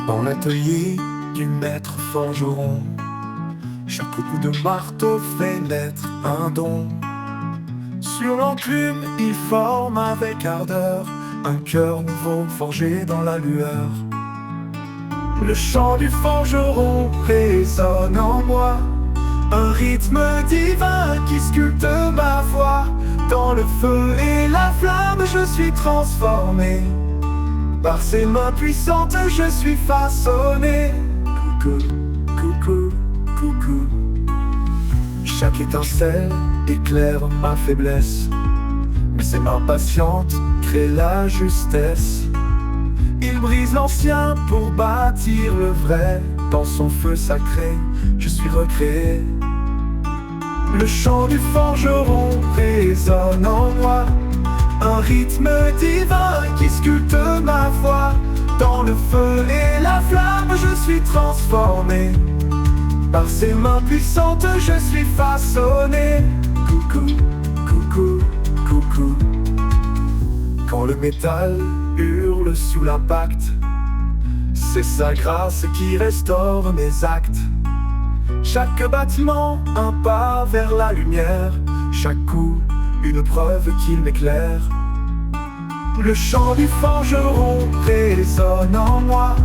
Dans l'atelier du maître forgeron, chaque coup de marteau fait naître un don. Sur l'enclume, il forme avec ardeur un cœur nouveau forgé dans la lueur. Le chant du forgeron résonne en moi, un rythme divin qui sculpte ma voix. Dans le feu et la flamme, je suis transformé. Par ses mains puissantes, je suis façonné. Coucou, coucou, coucou. Chaque étincelle éclaire ma faiblesse, mais ses mains patientes créent la justesse. Il brise l'ancien pour bâtir le vrai. Dans son feu sacré, je suis recréé. Le chant du forgeron résonne en moi, un rythme divin qui sculpte ma voix. Dans le feu et la flamme, je suis transformé. Par ses mains puissantes, je suis façonné. Coucou, coucou, coucou. Quand le métal hurle sous l'impact, c'est sa grâce qui restaure mes actes. Chaque battement, un pas vers la lumière. Chaque coup, une preuve qu'il m'éclaire. Le chant du forgeron résonne en moi,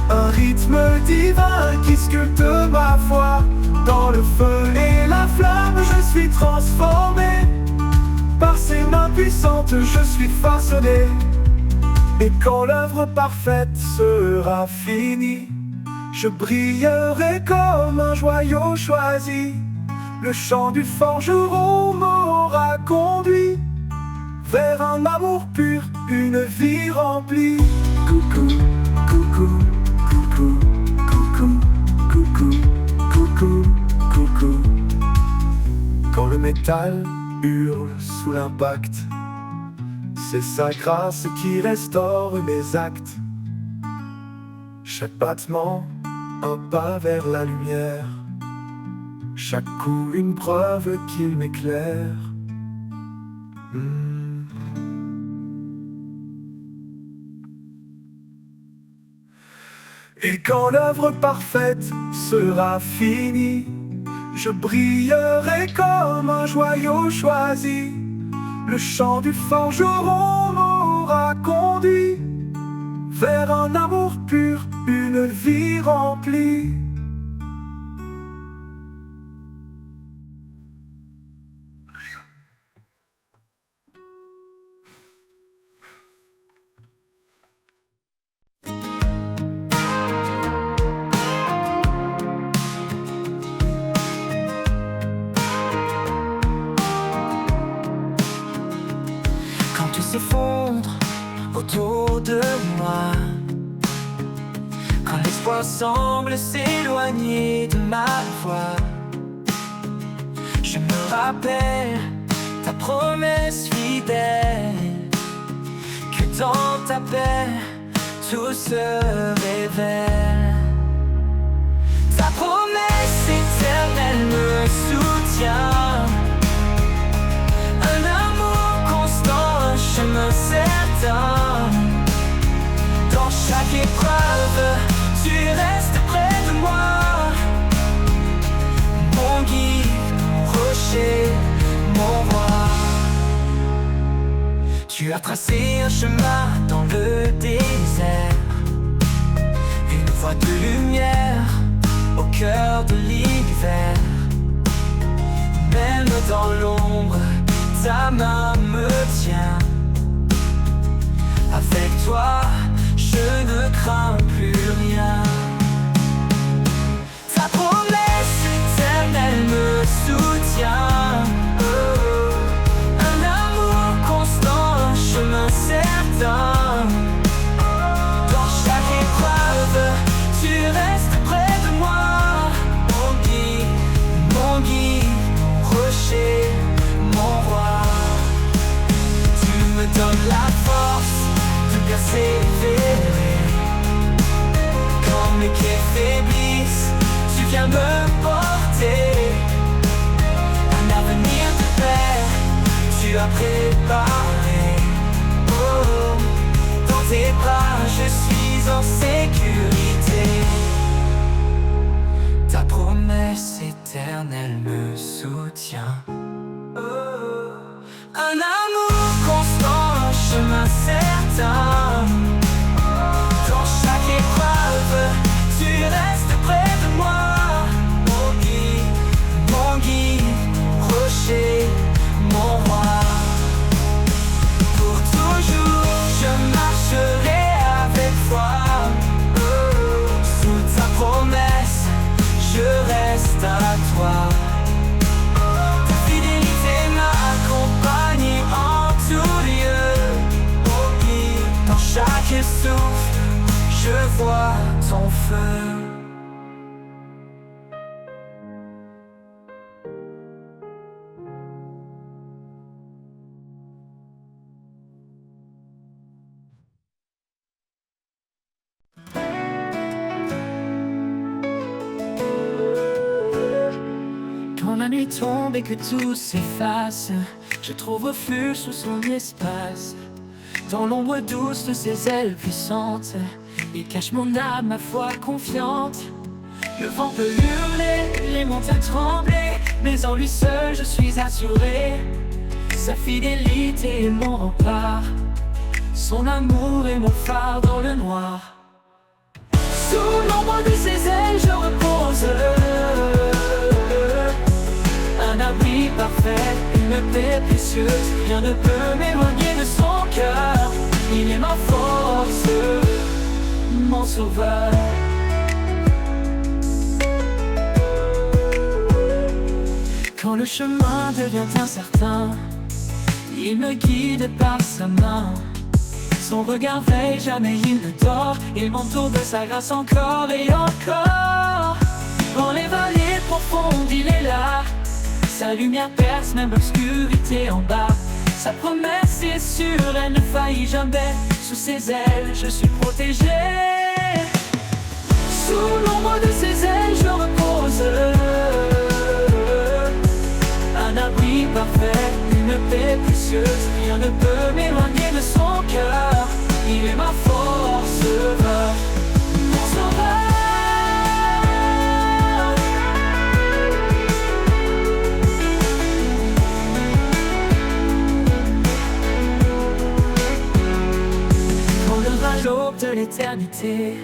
un rythme divin qui sculpte ma foi. Dans le feu et la flamme, je suis transformé. Par ses mains puissantes, je suis façonné. Et quand l'œuvre parfaite sera finie, je brillerai comme un joyau choisi. Le chant du forgeron m'aura conduit vers un amour pur, une vie remplie. Coucou, coucou, coucou, coucou, coucou, coucou, coucou. Quand le métal hurle sous l'impact, c'est sa grâce qui restaure mes actes. Chaque battement, un pas vers la lumière. Chaque coup, une preuve qu'il m'éclaire. Et quand l'œuvre parfaite sera finie, je brillerai comme un joyau choisi. Le chant du forgeron m'aura conduit vers un amour pur, une vie remplie. Quand tout s'effondre autour de moi, quand l'espoir semble s'éloigner de ma voix, je me rappelle ta promesse fidèle, que dans ta paix tout se révèle. Ta promesse éternelle me soutient, un amour constant, un chemin certain. Dans chaque épreuve, tu restes près de moi, mon guide, mon rocher, mon roi. Tu as tracé un chemin dans le désert, une voie de lumière au cœur de l'hiver. Même dans l'ombre, ta main me tient. Avec toi, je ne crains plus rien. Ta promesse éternelle me soutient, un amour constant, un chemin certain. Dans chaque épreuve, tu restes près de moi, mon guide, mon rocher, mon roi. Tu me donnes la force de persévérer. Quand mes pieds faiblissent, tu viens me porter. Un avenir de paix, tu as préparé. Oh, dans tes bras, je suis en sécurité. l'Éternel me soutient. Un amour constant, un chemin certain. Dans chaque épreuve, tu restes près de moi. Mon guide, rocher, mon roi. Pour toujours, je marcherai avec toi. Sous ta promesse, je reste à toi. Ta fidélité m'accompagne en tout lieu. Dans chaque souffle, je vois ton feu. Quand la nuit tombe et que tout s'efface, je trouve refuge sous son espace. Dans l'ombre douce de ses ailes puissantes, il cache mon âme, ma foi confiante. Le vent peut hurler, les montagnes trembler, mais en lui seul je suis assuré. Sa fidélité est mon rempart, son amour est mon phare dans le noir. Sous l'ombre de ses ailes je repose, un abri parfait, une paix précieuse. Rien ne peut m'éloigner de son cœur. Il est ma force, mon sauveur. Quand le chemin devient incertain, il me guide par sa main. Son regard veille, jamais il ne dort. Il m'entoure de sa grâce encore et encore. Dans les vallées profondes, il est là. Sa lumière perce même l'obscurité en bas. Sa promesse est sûre, elle ne faillit jamais. Sous ses ailes, je suis protégé. Sous l'ombre de ses ailes, je repose. Un abri parfait, une paix précieuse. Rien ne peut m'éloigner de son cœur. Il est ma force, mon sauveur. L'aube de l'éternité,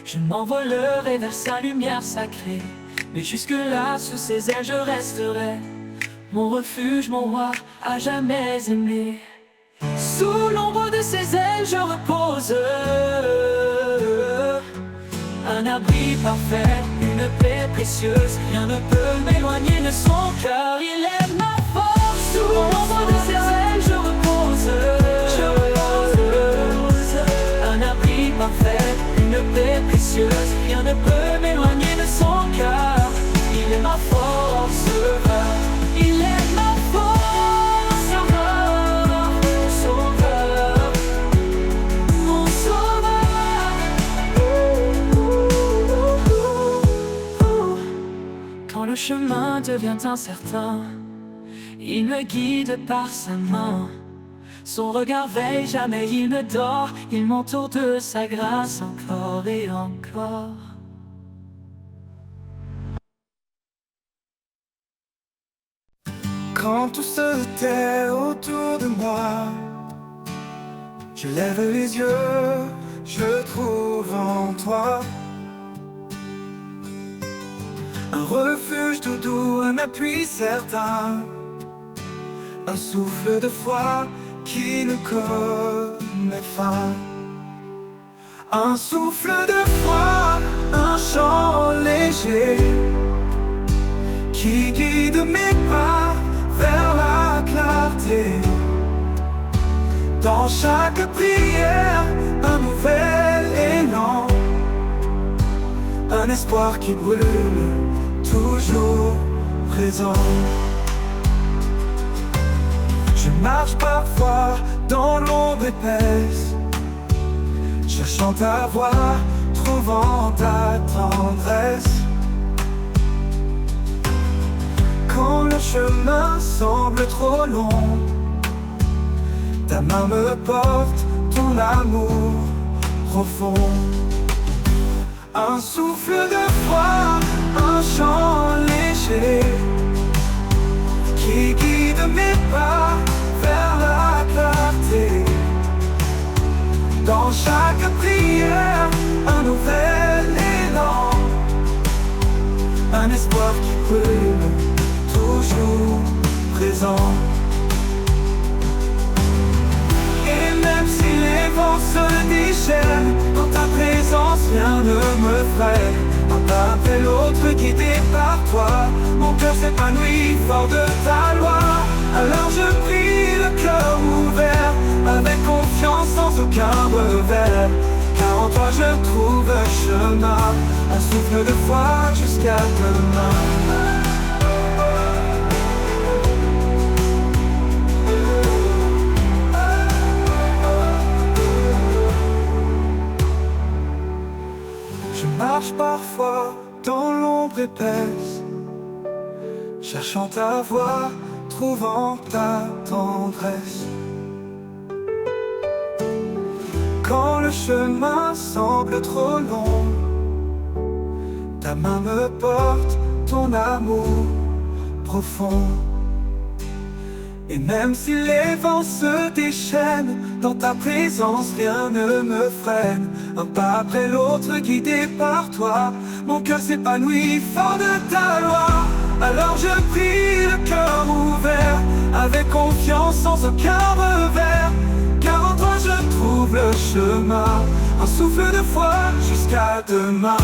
je m'envolerai vers sa lumière sacrée. Mais jusque-là, sous ses ailes, je resterai. Mon refuge, mon roi, à jamais aimé. Sous l'ombre de ses ailes, je repose. Un abri parfait, une paix précieuse. Rien ne peut m'éloigner de son cœur. Il est ma force. Sous l'ombre de ses ailes, je repose. Un abri parfait, une paix précieuse. Rien ne peut m'éloigner de son cœur. Il est ma force, il est ma force, sauveur, mon sauveur. Quand le chemin devient incertain, il me guide par sa main. Son regard veille, jamais il ne dort. Il m'entoure de sa grâce encore et encore. Quand tout se tait autour de moi, je lève les yeux, je trouve en toi un refuge tout doux, un appui certain, un souffle de foi qui ne connaît fin. Un souffle de foi, un chant léger qui guide mes pas vers la clarté. Dans chaque prière, un nouvel élan, un espoir qui brûle, toujours présent. Je marche parfois dans l'ombre épaisse, cherchant ta voix, trouvant ta tendresse. Quand le chemin semble trop long, ta main me porte, ton amour profond. Un souffle de foi, un chant léger cachée qui guide mes pas vers la clarté. Dans chaque prière, un nouvel élan, un espoir qui brûle, toujours présent. Et même si les vents se déchaînent, dans ta présence rien ne me freine. Un pas après l'autre guidé par toi, mon cœur s'épanouit fort de ta loi. Alors je prie le cœur ouvert, avec confiance sans aucun revers. Car en toi je trouve un chemin, un souffle de foi jusqu'à demain. Je marche parfois dans l'ombre épaisse, cherchant ta voix, trouvant ta tendresse. Quand le chemin semble trop long, ta main me porte, ton amour profond. Et même si les vents se déchaînent, dans ta présence rien ne me freine. Un pas après l'autre guidé par toi, mon cœur s'épanouit fort de ta loi. Alors je prie le cœur ouvert, avec confiance sans aucun revers. Car en toi je trouve le chemin, un souffle de foi jusqu'à demain.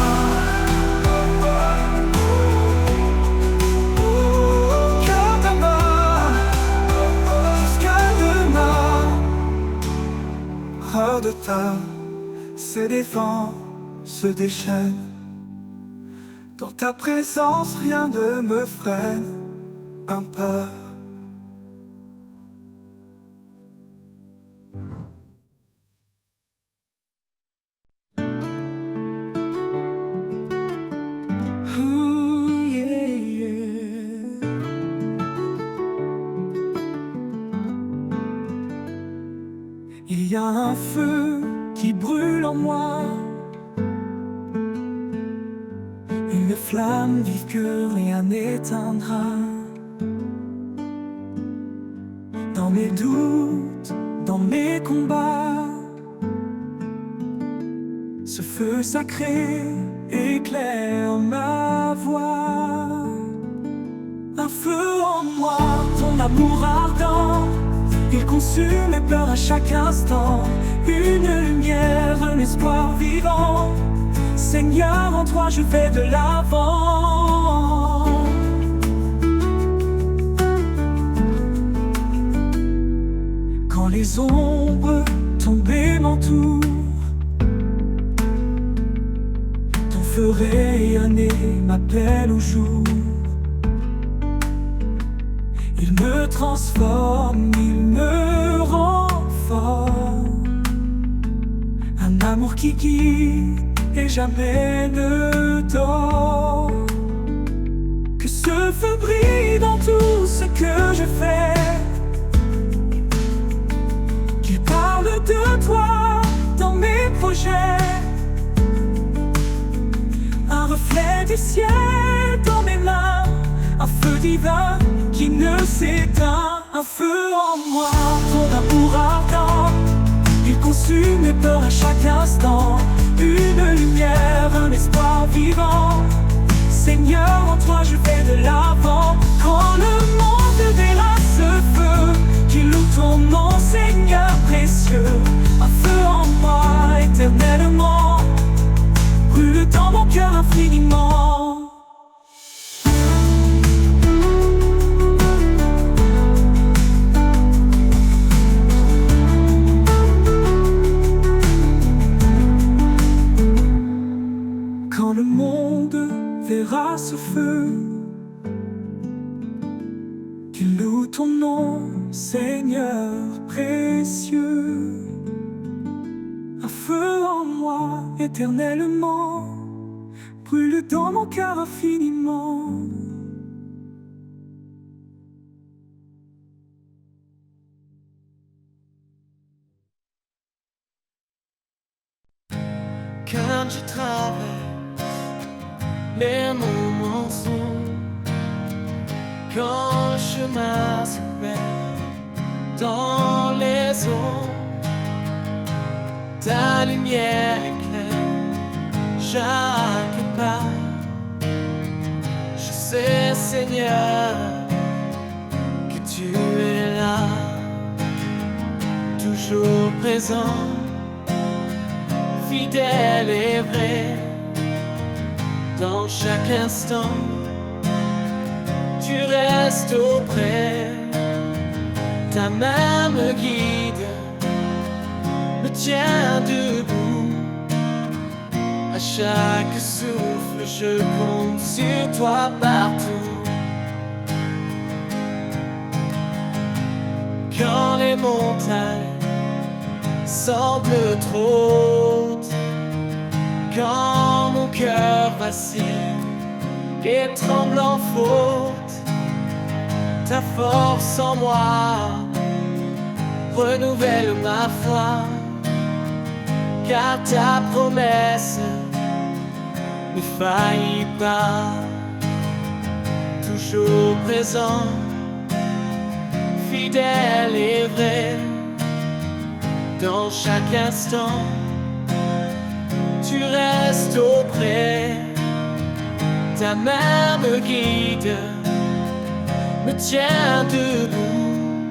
Hors de ta, ces défenses se déchaînent. Dans ta présence, rien ne me freine. Un pas. Ooh, yeah, yeah. Il y a un feu qui brûle en moi, une flamme vive que rien n'éteindra. Dans mes doutes, dans mes combats, ce feu sacré éclaire ma voie. Un feu en moi, ton amour ardent, il consume mes peurs à chaque instant. Une lumière, un espoir vivant. Seigneur, en toi je vais de l'avant. Quand les ombres tombées m'entourent, ton feu rayonné m'appelle au jour. Il me transforme, il me rend fort. Un amour qui guide et jamais ne dort. Que ce feu brille dans tout ce que je fais, qu'il parle de toi dans mes projets. Un reflet du ciel dans mes mains, un feu divin qui ne s'éteint. Un feu en moi, ton amour ardent, il consume mes peurs à chaque instant. Une lumière, un espoir vivant. Seigneur, en toi je vais de l'avant. Quand le monde verra ce feu, qu'il loue ton nom, Seigneur précieux. Un feu en moi éternellement, brûle dans mon cœur infiniment. Quand le monde verra ce feu, qu'il loue ton nom, Seigneur précieux. Un feu en moi éternellement, brûle dans mon cœur infiniment. Quand je traverse les moments sombres, Quand le chemin se perd dans les eaux, ta lumière éclaire chaque pas. Je sais, Seigneur, que tu es là, toujours présent, fidèle et vrai. Dans chaque instant, tu restes auprès. Ta main me guide, me tient debout. À chaque souffle, je compte sur toi partout. Quand les montagnes semblent trop hautes, quand mon cœur vacille et tremble en faute, ta force en moi renouvelle ma foi, car ta promesse ne faillit pas. Toujours présent, fidèle et vrai, dans chaque instant, tu restes auprès. Ta main me guide, me tient debout.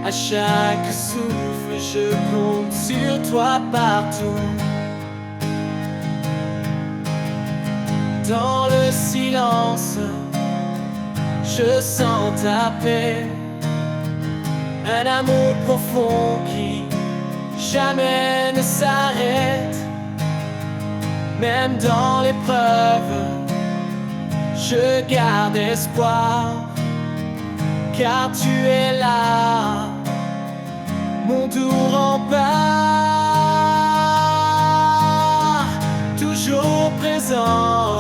À chaque souffle, je compte sur toi partout. Dans le silence, je sens ta paix. Un amour profond qui jamais ne s'arrête. Même dans l'épreuve, je garde espoir, car tu es là, mon doux rempart. Toujours présent,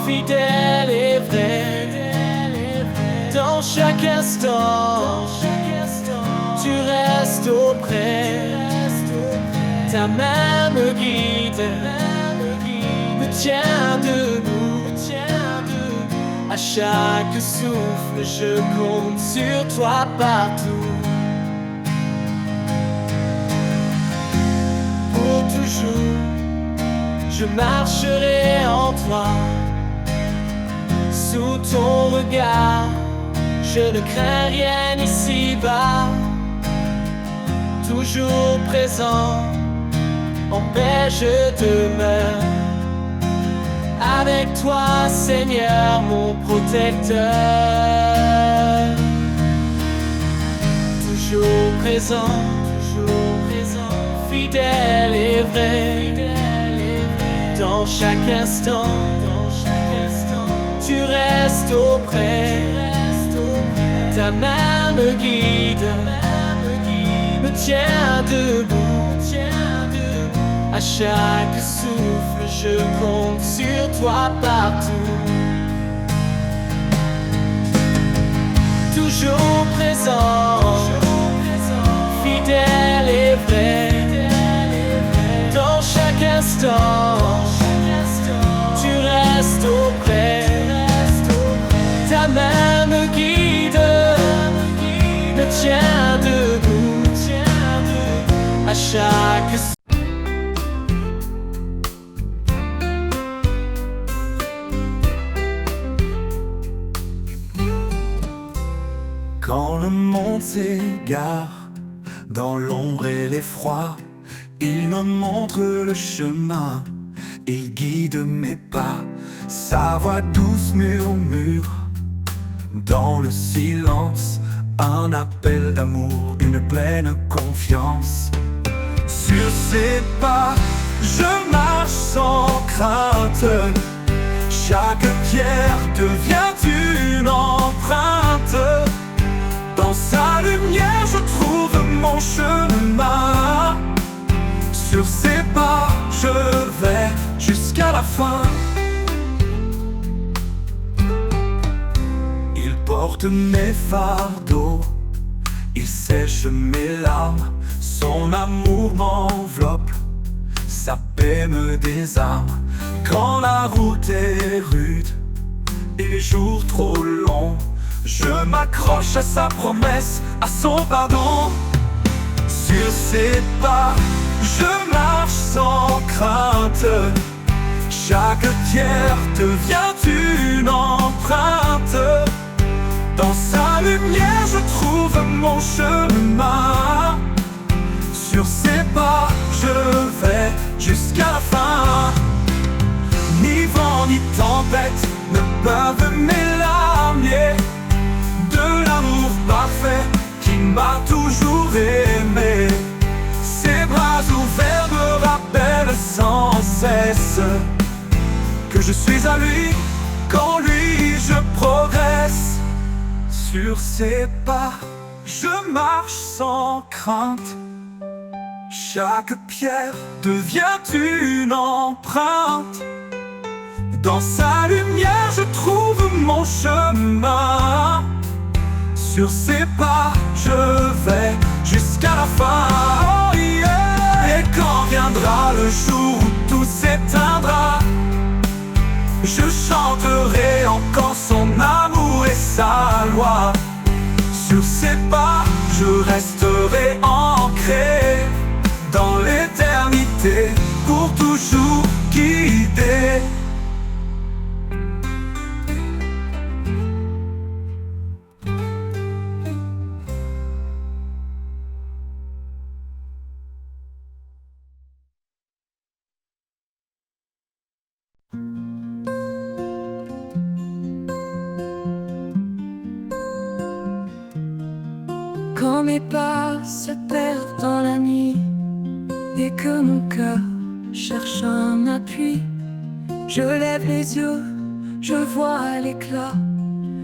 fidèle et vrai, dans chaque instant, tu restes auprès. Ta main me guide, me tient debout. À chaque souffle, je compte sur toi partout. Pour toujours, je marcherai en toi. Sous ton regard, je ne crains rien ici-bas. Toujours présent, en paix je demeure. Avec toi, Seigneur, mon protecteur. Toujours présent, fidèle et vrai, dans chaque instant, tu restes auprès. Ta main me guide, me tient debout. À chaque souffle, je compte sur toi partout. Toujours présent, fidèle et vrai, dans chaque instant, tu restes auprès. Ta main me guide, me tient debout. À chaque Quand le monde s'égare dans l'ombre et l'effroi, il me montre le chemin, il guide mes pas. Sa voix douce murmure dans le silence, un appel d'amour, une pleine confiance. Sur ses pas, je marche sans crainte. Chaque pierre devient une empreinte. Dans sa lumière, je trouve mon chemin. Sur ses pas, je vais jusqu'à la fin. Il porte mes fardeaux, il sèche mes larmes. Son amour m'enveloppe, sa paix me désarme. Quand la route est rude et les jours trop longs. Je m'accroche à sa promesse, à son pardon. Sur ses pas, je marche sans crainte. Chaque pierre devient une empreinte. Dans sa lumière, je trouve mon chemin. Sur ses pas, je vais jusqu'à la fin. Ni vent ni tempête ne peuvent m'éloigner de l'amour parfait qui m'a toujours aimé. Ses bras ouverts me rappellent sans cesse que je suis à lui, qu'en lui je progresse. Sur ses pas, je marche sans crainte. Chaque pierre devient une empreinte. Dans sa lumière, je trouve mon chemin. Sur ses pas, je vais jusqu'à la fin. Oh yeah. Et quand viendra le jour où tout s'éteindra, je chanterai encore son amour et sa loi. Sur ses pas, je resterai ancré dans l'éternité, pour toujours guidé. Quand mes pas se perdent dans la nuit et que mon cœur cherche un appui, je lève les yeux, je vois l'éclat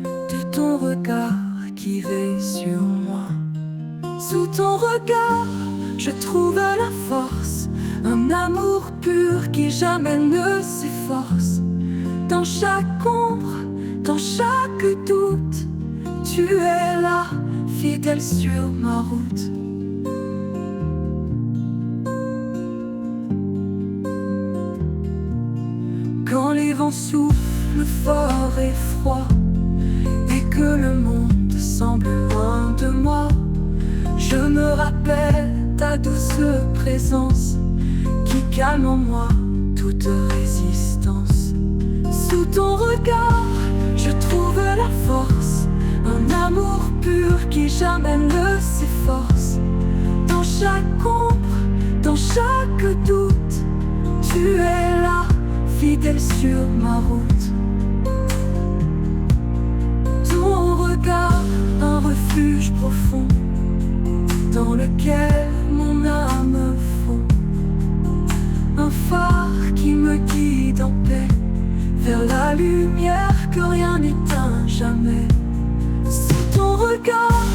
de ton regard qui veille sur moi. Sous ton regard, je trouve la force, un amour pur qui jamais ne s'efforce. Dans chaque ombre, dans chaque doute, tu es là, fidèle sur ma route. Quand les vents soufflent fort et froid et que le monde semble loin de moi, je me rappelle ta douce présence qui calme en moi toute résistance. Sous ton regard, je trouve la force, un amour pur qui jamais ne s'efforce. Dans chaque ombre, dans chaque doute, tu es là, fidèle sur ma route. Ton regard, un refuge profond dans lequel mon âme fond. Un phare qui me guide en paix vers la lumière que rien n'éteint jamais. Sous ton regard,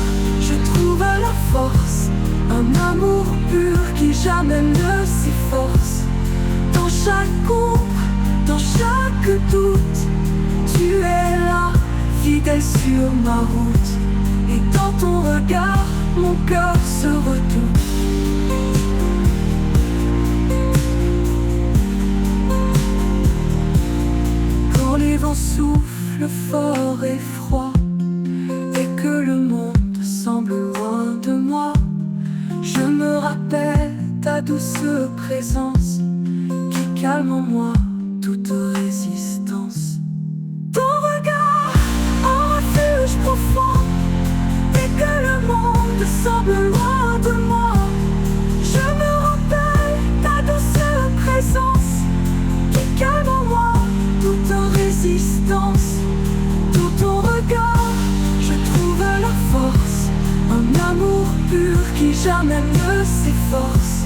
je trouve la force, un amour pur qui jamais ne s'efforce. Dans chaque ombre, dans chaque doute, tu es là, fidèle sur ma route. Et dans ton regard, mon cœur se redoute. Quand les vents soufflent fort et froid et que le monde semble loin de moi, je me rappelle ta douce présence qui calme en moi toute résistance. Ton regard, un refuge profond, et que le monde semble loin de moi, je me rappelle ta douce présence qui calme en moi toute résistance. Dans ton regard, je trouve la force, un amour pur qui jamais ne s'efforce.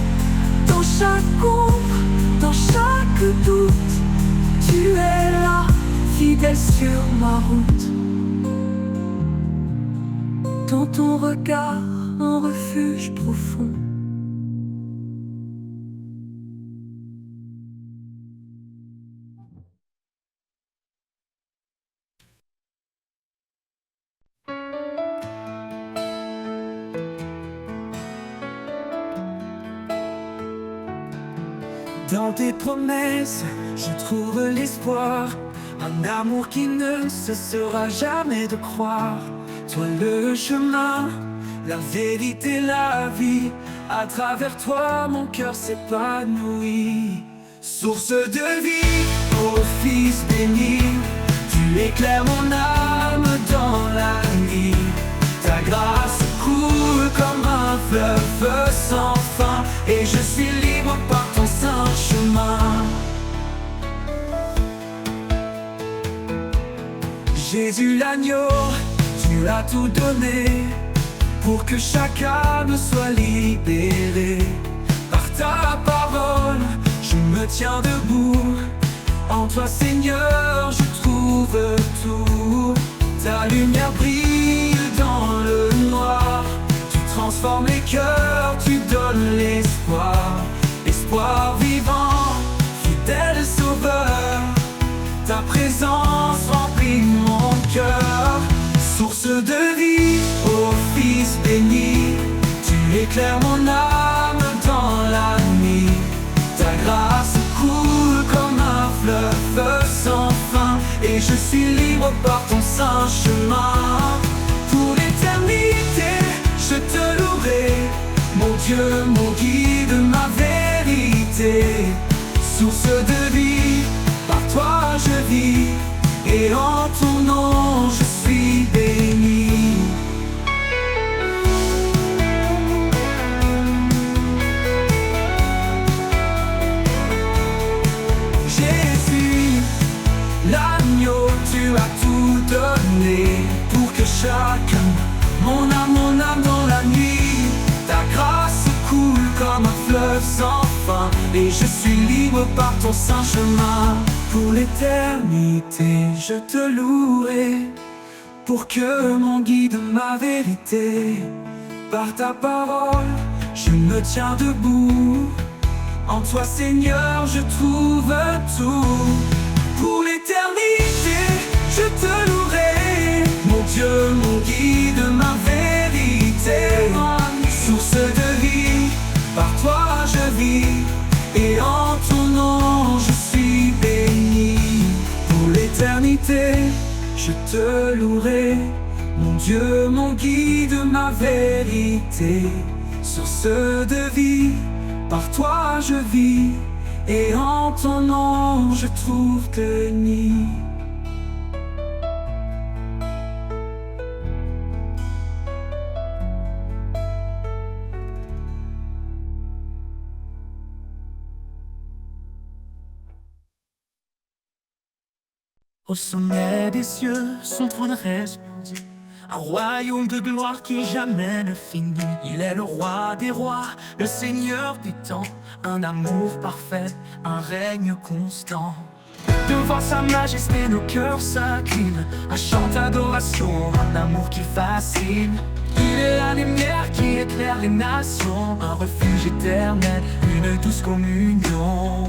Dans chaque ombre, dans chaque doute, tu es là, fidèle sur ma route. Dans ton regard, un refuge profond. Dans tes promesses, je trouve l'espoir. Un amour qui ne cessera jamais de croire. Toi le chemin, la vérité, la vie. À travers toi mon cœur s'épanouit. Source de vie, ô Fils béni, tu éclaires mon âme dans la nuit. Ta grâce coule comme un fleuve sans fin, et je suis libre par ton saint chemin. Jésus l'agneau, tu as tout donné pour que chaque âme soit libérée. Par ta parole, je me tiens debout. En toi, Seigneur, je trouve tout. Ta lumière brille dans le noir. Tu transformes les cœurs, tu donnes l'espoir. Espoir vivant, fidèle sauveur. Ta présence remplit mon cœur. Source de vie, ô Fils béni, tu éclaires mon âme dans la nuit. Ta grâce coule comme un fleuve sans fin, et je suis libre par ton saint chemin. Pour l'éternité, je te louerai, mon Dieu, mon guide, ma vérité. Source de vie, par toi je vis, et en ton nom je suis béni. Jésus, l'agneau, tu as tout donné pour que chacun, mon âme dans la nuit. Ta grâce coule comme un fleuve sans fin, et je suis libre par ton saint chemin. Pour l'éternité, je te louerai, pour que mon guide, ma vérité. Par ta parole, je me tiens debout. En toi, Seigneur, je trouve tout. Pour l'éternité, je te louerai, mon Dieu, mon guide, ma vérité. Source de vie, par toi je vis, et en ton nom je suis béni. Pour l'éternité, je te louerai, mon Dieu, mon guide, ma vérité. Source de vie, par toi je vis, et en ton nom je trouve béni. Au sommet des cieux, son trône resplendit, un royaume de gloire qui jamais ne finit. Il est le roi des rois, le seigneur du temps, un amour parfait, un règne constant. Devant sa majesté, nos cœurs s'inclinent, un chant d'adoration, un amour qui fascine. Il est la lumière qui éclaire les nations, un refuge éternel, une douce communion.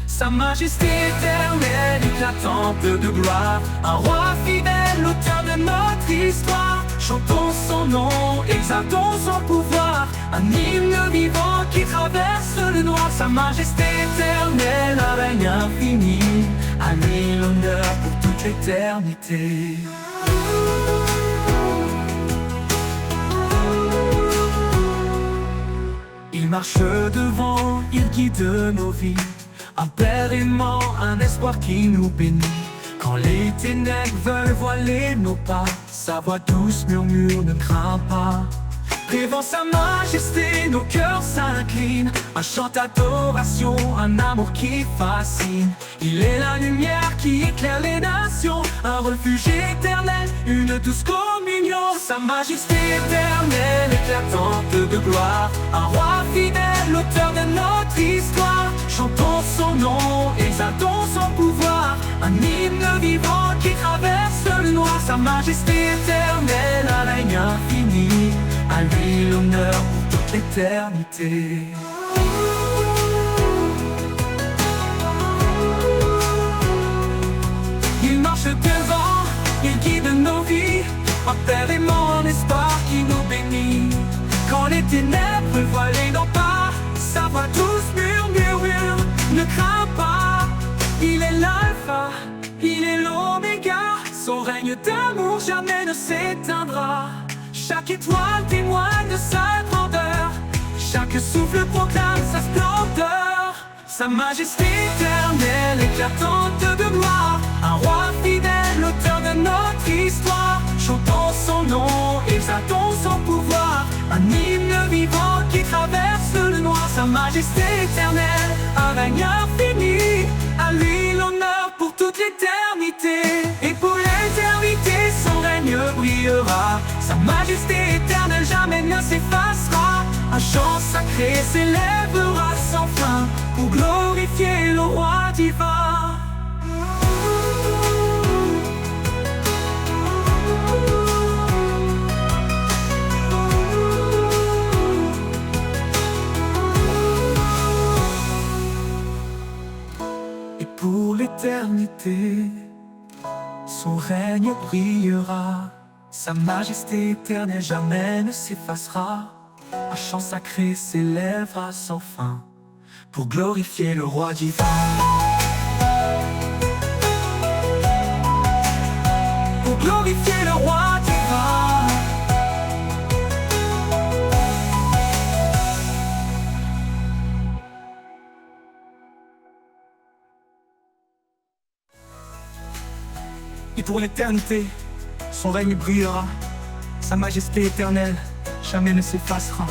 Sa majesté éternelle, éclatante de gloire, un roi fidèle, l'auteur de notre histoire. Chantons son nom, exaltons son pouvoir, un hymne vivant qui traverse le noir. Sa majesté éternelle, un règne infini, à lui l'honneur pour toute l'éternité. Il marche devant, il guide nos vies, un père aimant, un espoir qui nous bénit. Quand les ténèbres veulent voiler nos pas, sa voix douce murmure, ne crains pas. Devant sa majesté, nos cœurs s'inclinent, un chant d'adoration, un amour qui fascine. Il est la lumière qui éclaire les nations, un refuge éternel, une douce communion. Sa majesté éternelle, éclatante de gloire, un roi fidèle, l'auteur de notre histoire. Chantons son nom, exaltons son pouvoir, un hymne vivant qui traverse le noir. Sa majesté éternelle, un règne infini, à lui l'honneur pour toute l'éternité. Il marche devant, il guide nos vies, un père aimant, un espoir qui nous bénit. Quand les ténèbres voilent nos pas, sa voix douce murmure, ne crains pas. Il est l'alpha, il Chaque étoile témoigne de sa grandeur, chaque souffle proclame sa splendeur. Sa majesté éternelle, éclatante de gloire, un roi fidèle, l'auteur de notre histoire. Chantons son nom, exaltons son pouvoir, un hymne vivant qui traverse le noir. Sa majesté éternelle, un règne infini, à lui l'honneur pour toute l'éternité. Et pour l'éternité, son règne brillera. Sa majesté éternelle jamais ne s'effacera. Un chant sacré s'élèvera sans fin pour glorifier le roi divin. Et pour l'éternité, son règne brillera. Sa majesté éternelle jamais ne s'effacera. Un chant sacré s'élèvera sans fin pour glorifier le roi divin. Pour glorifier le roi divin. Et pour l'éternité, son règne brillera. Sa majesté éternelle jamais ne s'effacera.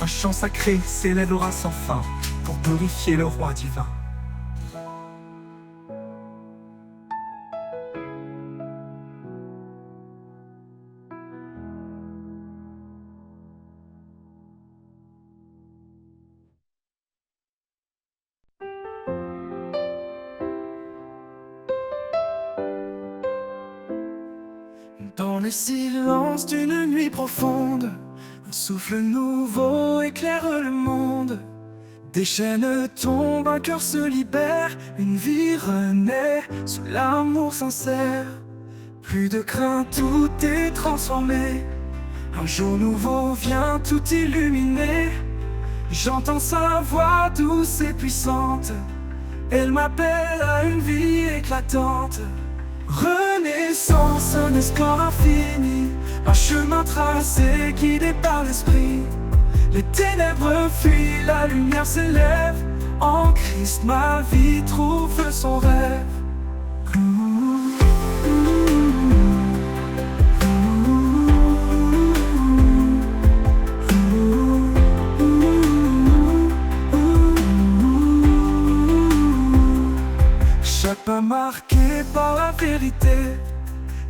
Un chant sacré s'élèvera sans fin pour glorifier le roi divin. Dans le silence d'une nuit profonde, un souffle nouveau éclaire le monde. Des chaînes tombent, un cœur se libère, une vie renaît sous l'amour sincère. Plus de crainte, tout est transformé. Un jour nouveau vient tout illuminer. J'entends sa voix douce et puissante. Elle m'appelle à une vie éclatante. Renaissance, un espoir infini, un chemin tracé guidé par l'esprit. Les ténèbres fuient, la lumière s'élève. En Christ ma vie trouve son rêve. Chaque pas marqué par la vérité,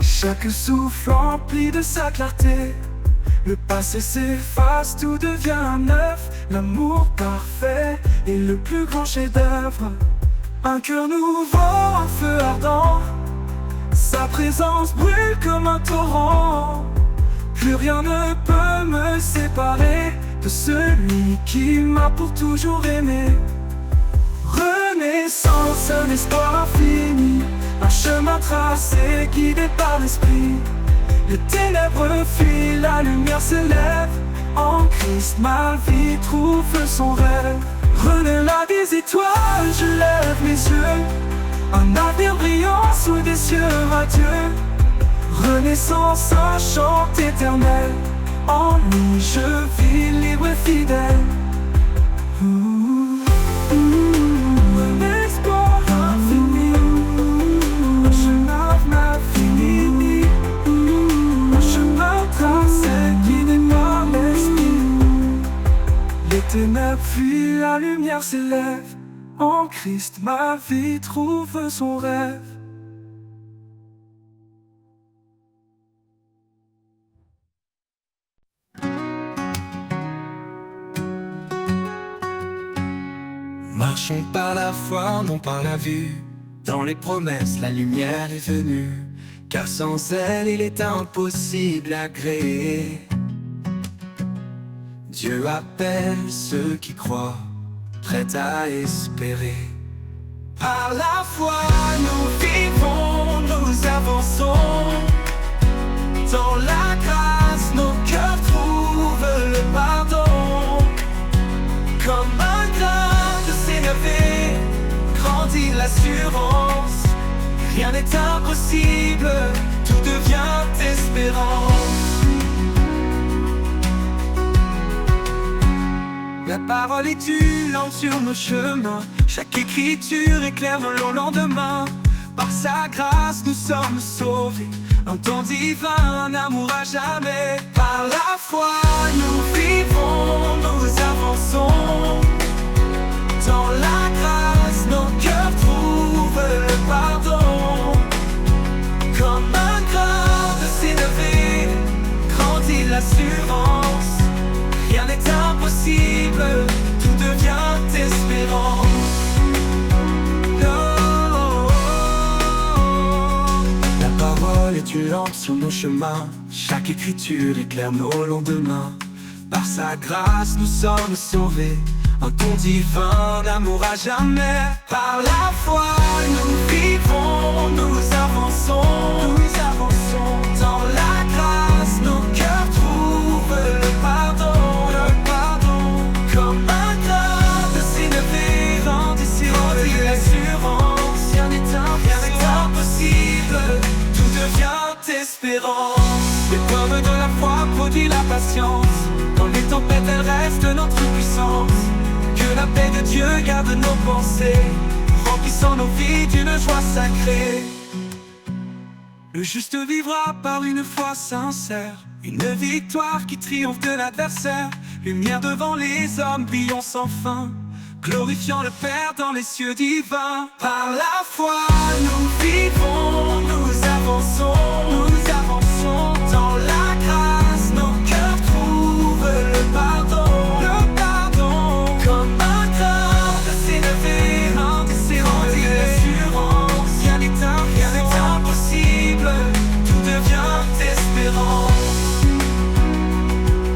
chaque souffle empli de sa clarté. Le passé s'efface, tout devient neuf. L'amour parfait est le plus grand chef-d'œuvre. Un cœur nouveau, un feu ardent. Sa présence brûle comme un torrent. Plus rien ne peut me séparer de celui qui m'a pour toujours aimé. Renaissance, un espoir infini, un chemin tracé guidé par l'esprit. Les ténèbres fuient, la lumière s'élève. En Christ ma vie trouve son rêve. Renaît la des étoiles, je lève mes yeux. Un avenir brillant sous des cieux radieux. Renaissance, un chant éternel. En lui je vis libre et fidèle. Les ténèbres fuient, la lumière s'élève. En Christ ma vie trouve son rêve. Marchons par la foi, non par la vue. Dans les promesses, la lumière est venue. Car sans elle, il est impossible à créer. Dieu appelle ceux qui croient, prêts à espérer. Par la foi, nous vivons, nous avançons. Dans la grâce, nos cœurs trouvent le pardon. Comme un grain de sénévé, grandit l'assurance. Rien n'est impossible, tout devient espérance. La parole est une lampe sur nos chemins. Chaque écriture éclaire nos lendemains. Par sa grâce nous sommes sauvés. Un temps divin, un amour à jamais. Par la foi nous vivons, nous avançons. Dans la grâce nos cœurs trouvent le pardon. Comme un grain de sénévé grandit l'assurance. Rien n'est impossible, tout devient espérance. La parole est une lampe sur nos chemins. Chaque écriture éclaire nos lendemains. Par sa grâce nous sommes sauvés. Un don divin d'amour à jamais. Par la foi nous vivons, nous avançons. Nous avançons dans la grâce, nos cœurs trouvent le pardon. Le pardon, comme un grain de sénévé grandit l'assurance. Rien n'est impossible, tout devient espérance. L'épreuve de la foi produit la patience. Dans les tempêtes elle reste notre puissance. Que la paix de Dieu garde nos pensées, remplissant nos vies d'une joie sacrée. Le juste vivra par une foi sincère, une victoire qui triomphe de l'adversaire. Lumière devant les hommes, brillons sans fin, glorifiant le Père dans les cieux divins. Par la foi nous vivons, nous avançons. Nous avançons dans la grâce, nos cœurs trouvent le pardon. Le pardon, comme un grain de sénévé grandit l'assurance. Rien n'est impossible, tout devient espérance.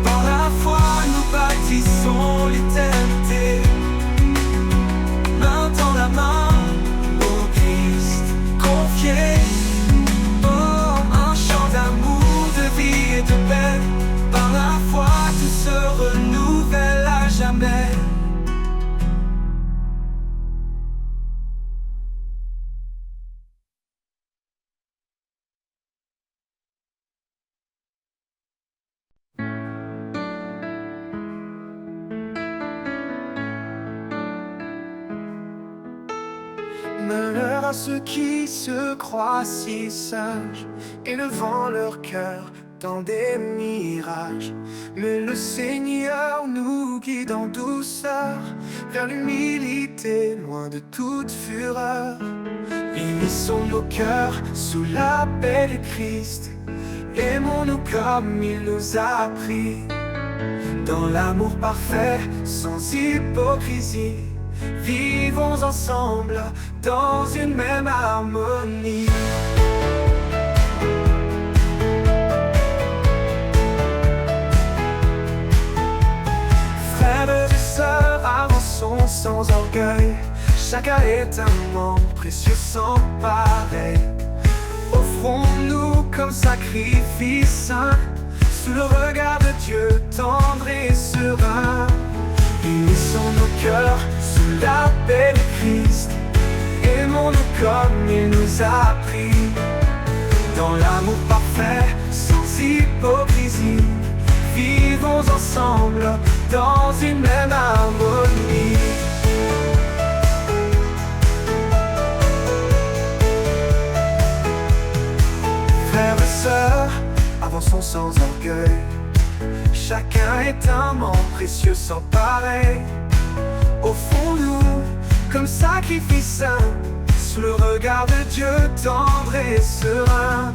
Par la foi nous bâtissons l'éternité. Main dans la main, au Christ confié. Oh, un chant d'amour, de vie et de paix. Par la foi tout se renouvelle à jamais. Malheur à ceux qui se croient si sages, élevant leur cœur dans des mirages. Mais le Seigneur nous guide en douceur vers l'humilité, loin de toute fureur. Unissons nos cœurs sous la paix du Christ. Aimons-nous comme il nous a appris, dans l'amour parfait, sans hypocrisie. Vivons ensemble dans une même harmonie. Frères et sœurs, avançons sans orgueil. Chacun est un membre précieux sans pareil. Offrons-nous comme sacrifice saint, sous le regard de Dieu tendre et serein. Unissons nos cœurs sous la paix du Christ. Aimons-nous comme il nous a appris, dans l'amour parfait, sans hypocrisie. Vivons ensemble dans une même harmonie. Frères et sœurs, avançons sans orgueil. Chacun est un membre précieux sans pareil. Offrons-nous comme sacrifice saint, sous le regard de Dieu tendre et serein.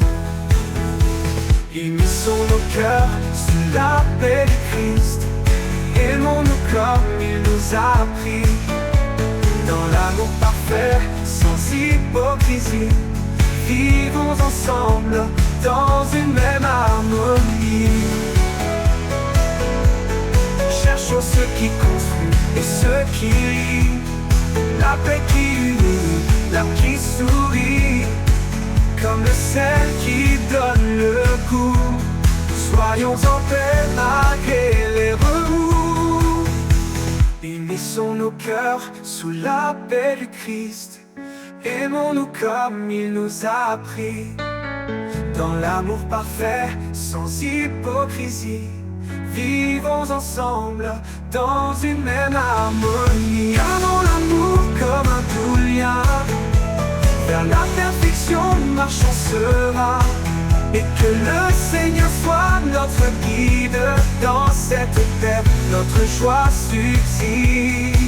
Unissons nos cœurs sous la paix du Christ. Aimons-nous comme il nous a appris, dans l'amour parfait, sans hypocrisie. Vivons ensemble dans une même harmonie. Cherchons ceux qui construisent et ceux qui rient, la paix qui unit, l'âme qui sourit, comme le sel qui donne le goût. Soyons en paix malgré les remous. Unissons nos cœurs sous la paix du Christ. Aimons-nous comme il nous a appris, dans l'amour parfait, sans hypocrisie. vivons ensemble dans une même harmonie. Gardons l'amour comme un doux lien, vers la perfection marchons serein, et que le Seigneur soit notre guide dans cette terre, notre joie subsiste.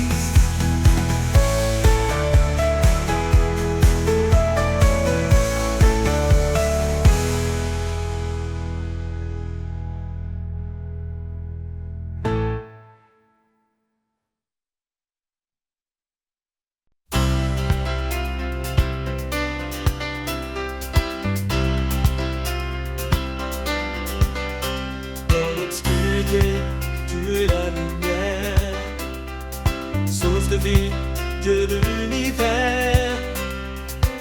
Tu es la lumière, source de vie, Dieu de l'univers.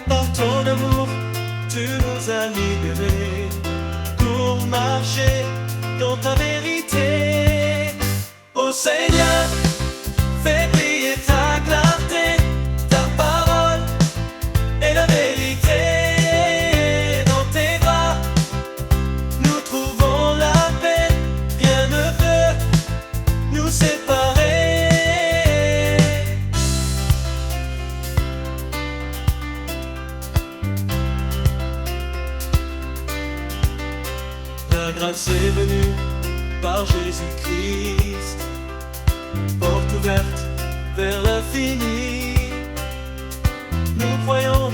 Par ton amour, tu nous as libérés pour marcher dans ta vérité. Ô Seigneur, fais briller ta clarté, ta parole est la vérité. Dans tes bras, nous trouvons la paix, rien ne peut nous séparer. La grâce est venue par Jésus-Christ, porte ouverte vers l'infini. Nous croyons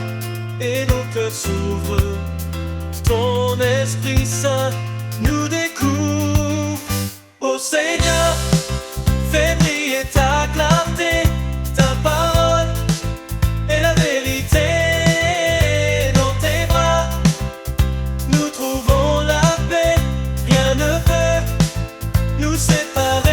et nos cœurs s'ouvrent, ton Esprit Saint nous découvre. Ô Seigneur, fais briller ta clarté, ta parole est la vérité. Dans tes bras, nous trouvons la paix, rien ne peut nous séparer.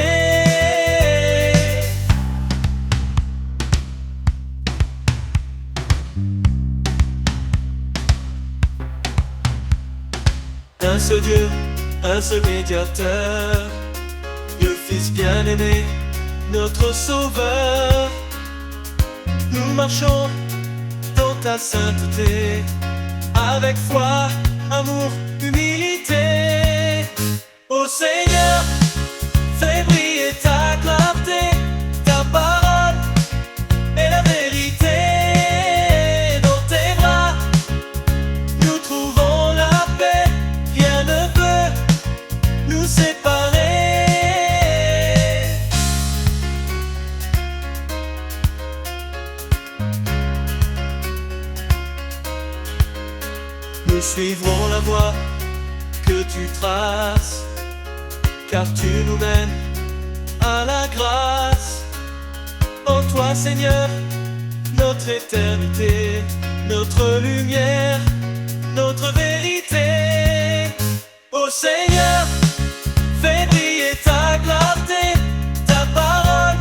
Un seul Dieu, un seul médiateur, le Fils bien-aimé, notre Sauveur. Nous marchons dans ta sainteté, avec foi, amour, humilité. Ô Seigneur, fais briller ta clarté, ta parole est la vérité. Dans tes bras, nous trouvons la paix, rien ne peut nous séparer. Nous suivrons la voie que tu traces, car tu nous mènes à la grâce. En toi, Seigneur, notre éternité, notre lumière, notre vérité. Ô Seigneur, fais briller ta clarté, ta parole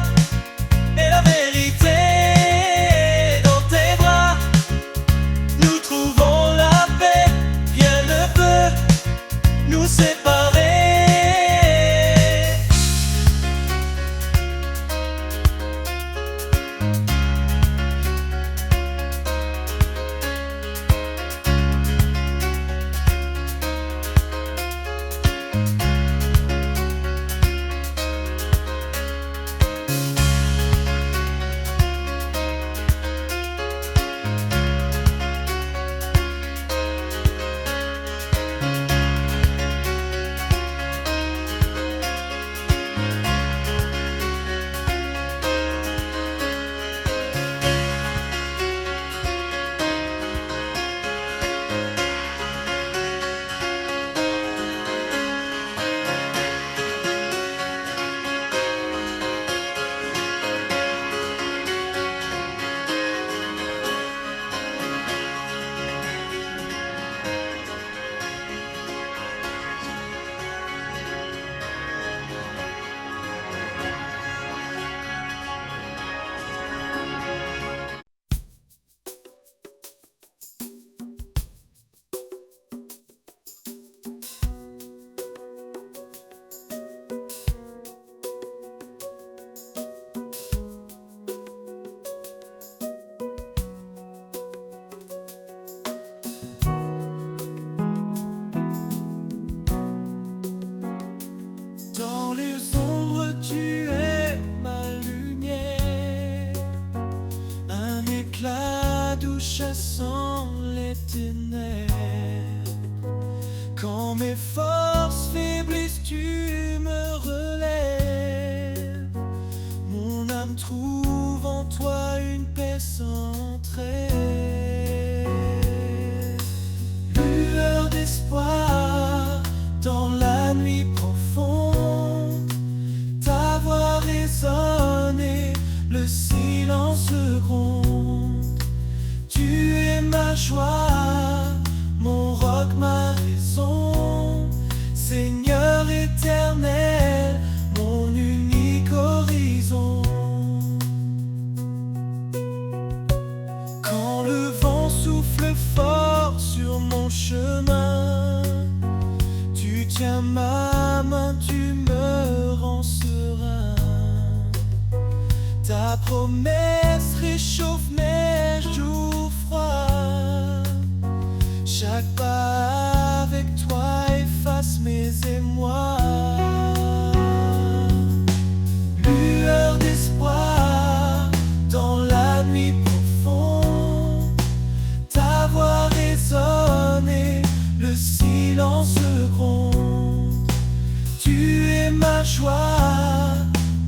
est la vérité. Dans tes bras, nous trouvons la paix, rien ne peut nous séparer. où chassant les ténèbres. Quand mes forces faiblissent, tu me relèves. Mon âme trouve en toi une paix sans trêve. Lueur d'espoir dans la nuit profonde, ta voix résonne et le silence gronde. Tu es ma joie, mon roc, ma raison, Seigneur éternel, mon unique horizon. Quand le vent souffle fort sur mon chemin, tu tiens ma main, tu me rends serein. Ta promesse réchauffe mes jours froids. Chaque pas avec toi efface mes émois. Lueur d'espoir dans la nuit profonde, ta voix résonne et le silence gronde. Tu es ma joie,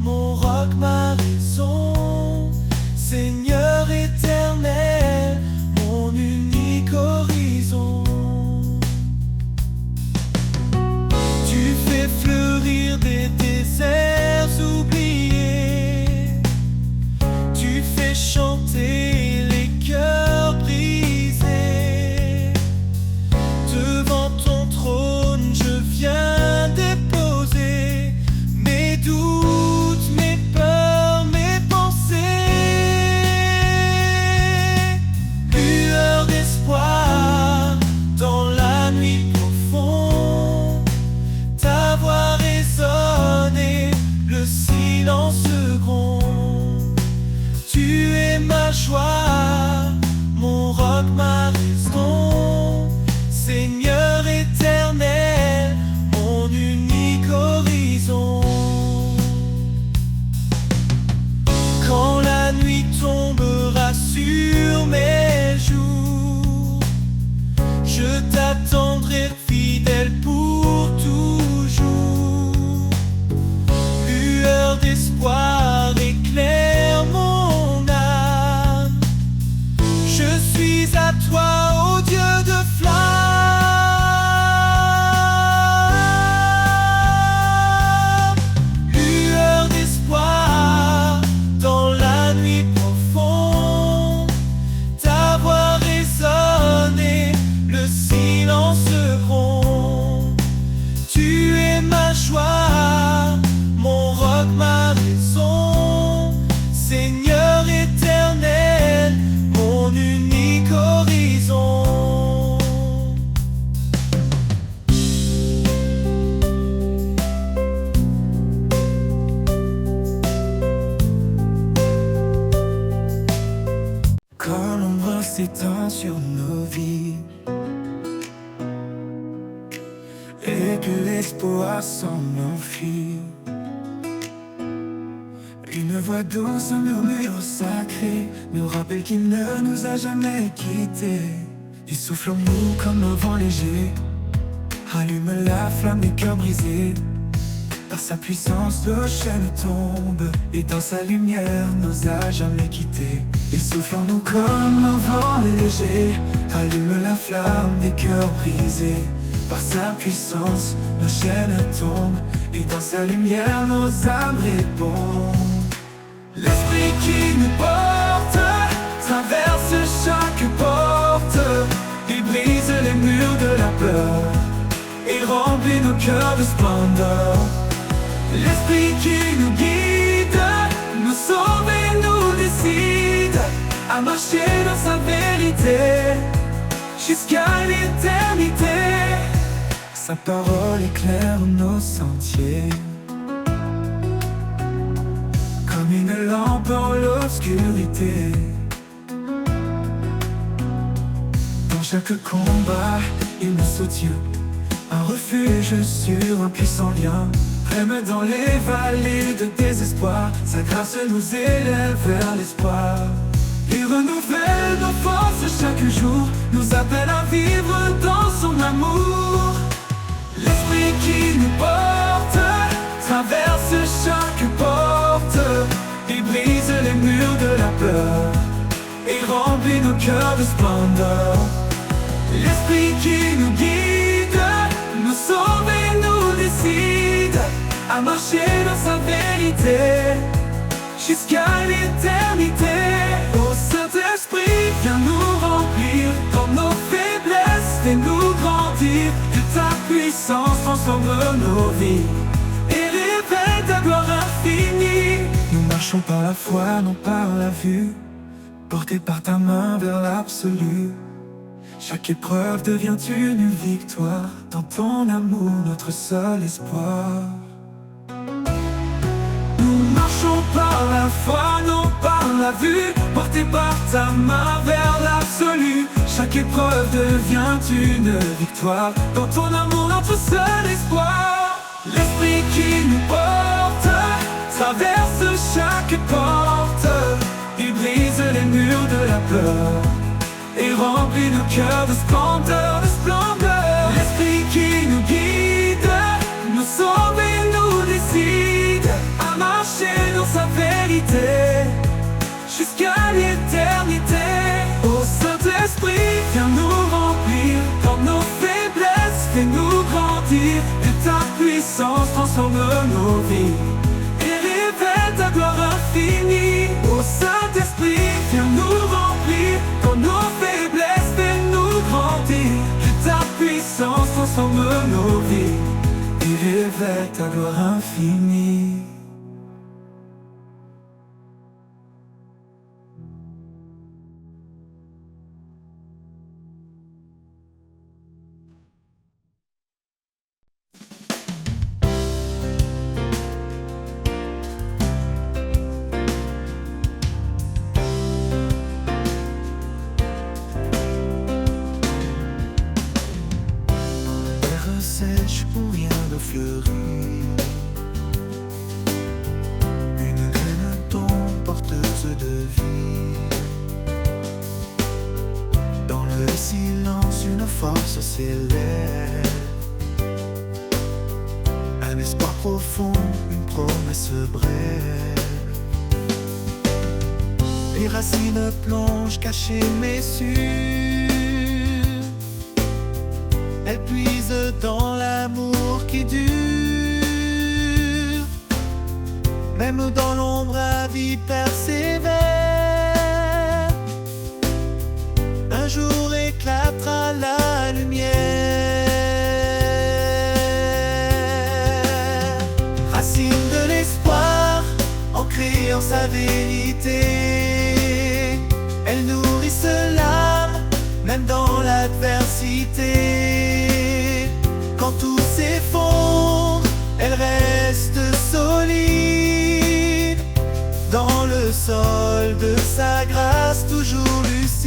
mon roc, ma raison, Seigneur éternel, mon unique horizon. Tu fais fleurir des déserts oubliés, tu fais chanter les cœurs brisés. Devant ton trône je viens déposer mes doutes, mes peurs, mes pensées. Lueur d'espoir dans la nuit profonde, ta voix résonne et le silence gronde. Tu es ma joie, mon roc, ma raison, Seigneur éternel, mon unique horizon. Quand la nuit tombera sur mes jours, je t'attendrai fidèle pour toujours. Lueur d'espoir éclaire mon âme, je suis à toi, ô Dieu de flamme. Lueur d'espoir dans la nuit profonde, ta voix résonne et le silence gronde. Tu es ma joie, mon roc, ma raison, Seigneur éternel, mon unique horizon. Quand l'ombre s'étend sur nos vies et que l'espoir semble enfui, une voix douce, un murmure sacré nous rappelle qu'il ne nous a jamais quittés. Il souffle en nous comme un vent léger, allume la flamme des cœurs brisés. Par sa puissance, nos chaînes tombent, et dans sa lumière, nous a jamais quittés. Il souffle en nous comme un vent léger, allume la flamme des cœurs brisés. Par sa puissance, nos chaînes tombent, et dans sa lumière, nos âmes répondent. L'esprit qui nous porte traverse chaque porte, il brise les murs de la peur et remplit nos cœurs de splendeur. L'esprit qui nous guide, nous sauve et nous décide à marcher dans sa vérité jusqu'à l'éternité. Sa parole éclaire nos sentiers comme une lampe en l'obscurité. Dans chaque combat, il nous soutient, un refuge sur un puissant lien. Même dans les vallées de désespoir, sa grâce nous élève vers l'espoir. Il renouvelle nos forces chaque jour, nous appelle à vivre dans son amour. L'esprit qui nous porte traverse chaque porte et brise les murs de la peur et remplit nos cœurs de splendeur. L'esprit qui nous guide, nous sauve et nous décide à marcher dans sa vérité jusqu'à l'éternité. Ô Saint-Esprit, viens nous remplir dans nos faiblesses, fais-nous grandir. Que ta puissance transforme nos vies et révèle ta gloire infinie. Nous marchons par la foi, non par la vue, portés par ta main vers l'absolu. Chaque épreuve devient une victoire, dans ton amour notre seul espoir. Nous marchons par la foi, non par la vue, portés par ta main vers l'absolu. Chaque épreuve devient une victoire, dans ton amour notre seul espoir. L'esprit qui nous porte traverse chaque porte et brise les murs de la peur et remplit nos cœurs de splendeur, de splendeur. L'esprit qui nous guide, nous sauve et nous décide à marcher dans sa vérité jusqu'à l'éternité. Ô Saint-Esprit, viens nous remplir dans nos faiblesses, fais-nous grandir. Que ta puissance transforme nos vies et révèle ta gloire infinie. Ô Saint-Esprit, viens nous remplir dans nos faiblesses, fais-nous grandir. Que ta puissance transforme nos vies et révèle ta gloire infinie. Sèche où rien ne fleurit, une graine tombe porteuse de vie. Dans le silence une force s'élève, un espoir profond, une promesse brève. Les racines plongent cachées mais sûres, elle puise dans l'amour qui dure. Même dans l'ombre, la vie persévère. Un jour éclatera la lumière. Racine de l'espoir, ancrée en sa vérité. Elle nourrit l'âme, même dans l'adversité. Quand tout s'effondre, elle reste solide dans le sol de sa grâce, toujours lucide.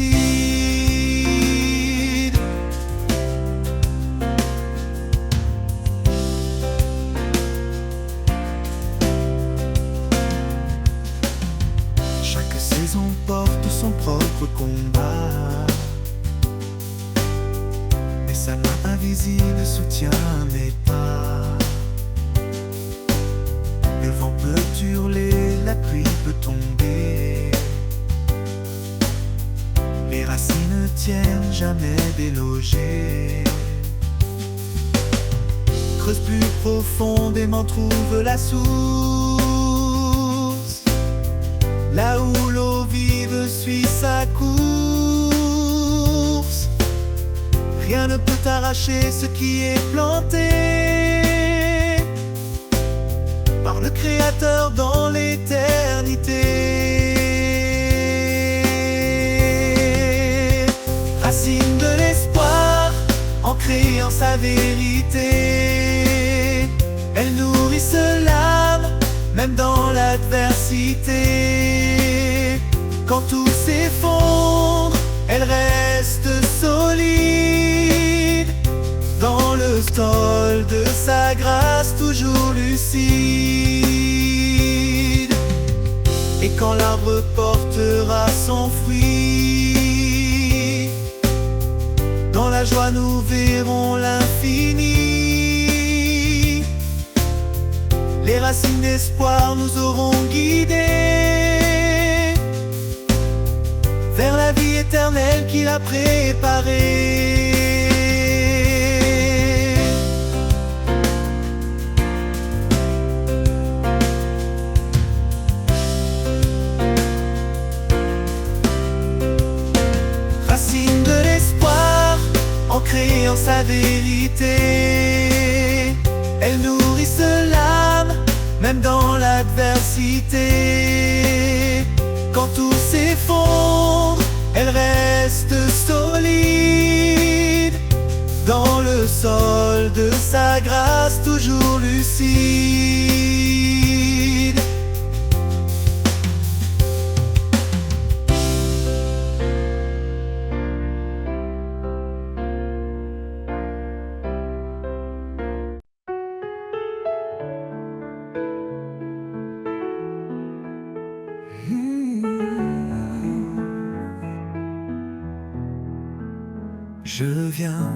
Chaque saison porte son propre combat, mais sa main invisible soutient mes pas. Le vent peut hurler, la pluie peut tomber, les racines tiennent jamais délogées. Creuse plus profondément, trouve la source, là où l'eau vive suit sa course. Rien ne peut arracher ce qui est planté par le Créateur dans l'éternité. Racine de l'espoir, ancrée en sa vérité. Elle nourrit l'âme, même dans l'adversité. Quand tout s'effondre, elle reste solide dans le sol de sa grâce, toujours lucide. Et quand l'arbre portera son fruit, la joie, nous verrons l'infini. Les racines d'espoir nous auront guidés vers la vie éternelle qu'il a préparée. Racine de l'espoir, ancrée en sa vérité, elles nourrissent l'âme, même dans l'adversité. Quand tout s'effondre, elle reste solide, dans le sol de sa grâce, toujours lucide. Je viens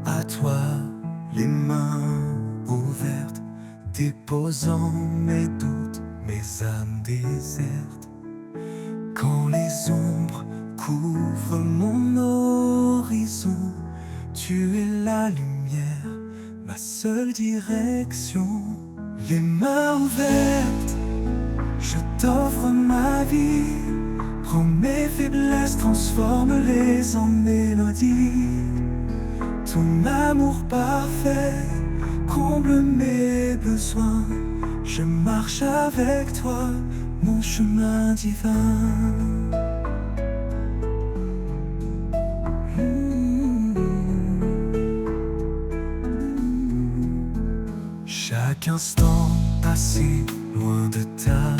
à toi, les mains ouvertes, déposant mes doutes, mes âmes désertes. Quand les ombres couvrent mon horizon, tu es la lumière, ma seule direction. Les mains ouvertes, je t'offre ma vie. Prends mes faiblesses, transforme-les en mélodie. Ton amour parfait comble mes besoins. Je marche avec toi, mon chemin divin. Chaque instant passé loin de ta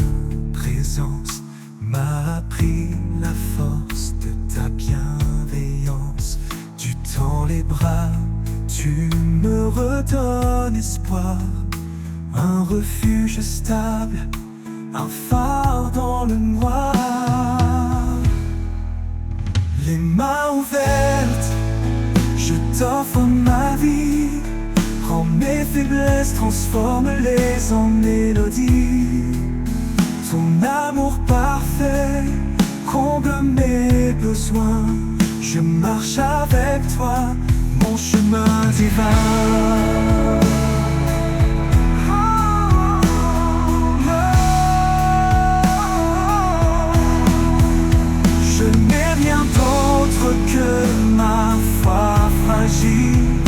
présence m'a appris la force de ta bienveillance. Tu tends les bras, tu me redonnes espoir, un refuge stable, un phare dans le noir. Les mains ouvertes, je t'offre ma vie. Prends mes faiblesses, transforme-les en mélodie. Ton amour parfait comble mes besoins. Je marche avec toi, mon chemin divin. Je n'ai rien d'autre que ma foi fragile,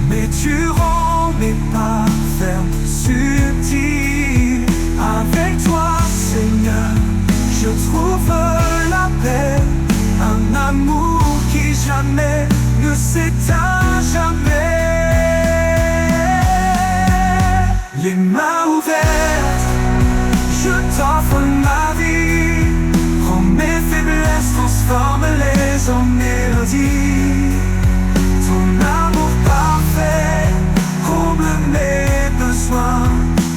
mais tu rends mes pas fermes, subtils. Avec toi, Seigneur, je trouve la paix, un amour qui jamais ne s'éteint jamais. Les mains ouvertes, je t'offre ma vie. Prends mes faiblesses, transforme-les en mélodie. Ton amour parfait comble mes besoins.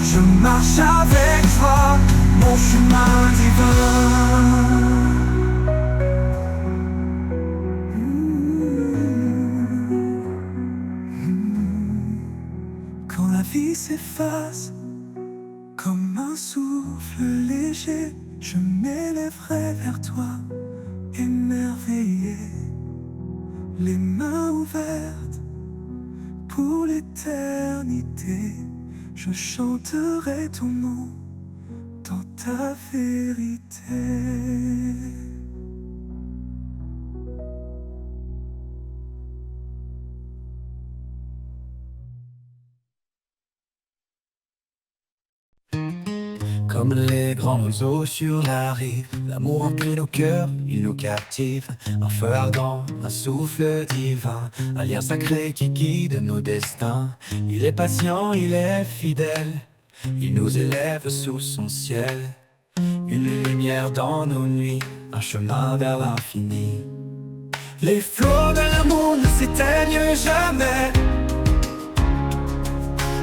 Je marche avec toi, mon chemin divin. Quand la vie s'efface comme un souffle léger, je m'élèverai vers toi, émerveillé, les mains ouvertes pour l'éternité. Je chanterai ton nom dans ta vérité. Comme les grands oiseaux sur la rive, l'amour remplit nos cœurs, il nous captive. Un feu ardent, un souffle divin, un lien sacré qui guide nos destins. Il est patient, il est fidèle, il nous élève sous son ciel. Une lumière dans nos nuits, un chemin vers l'infini. Les flots de l'amour ne s'éteignent jamais.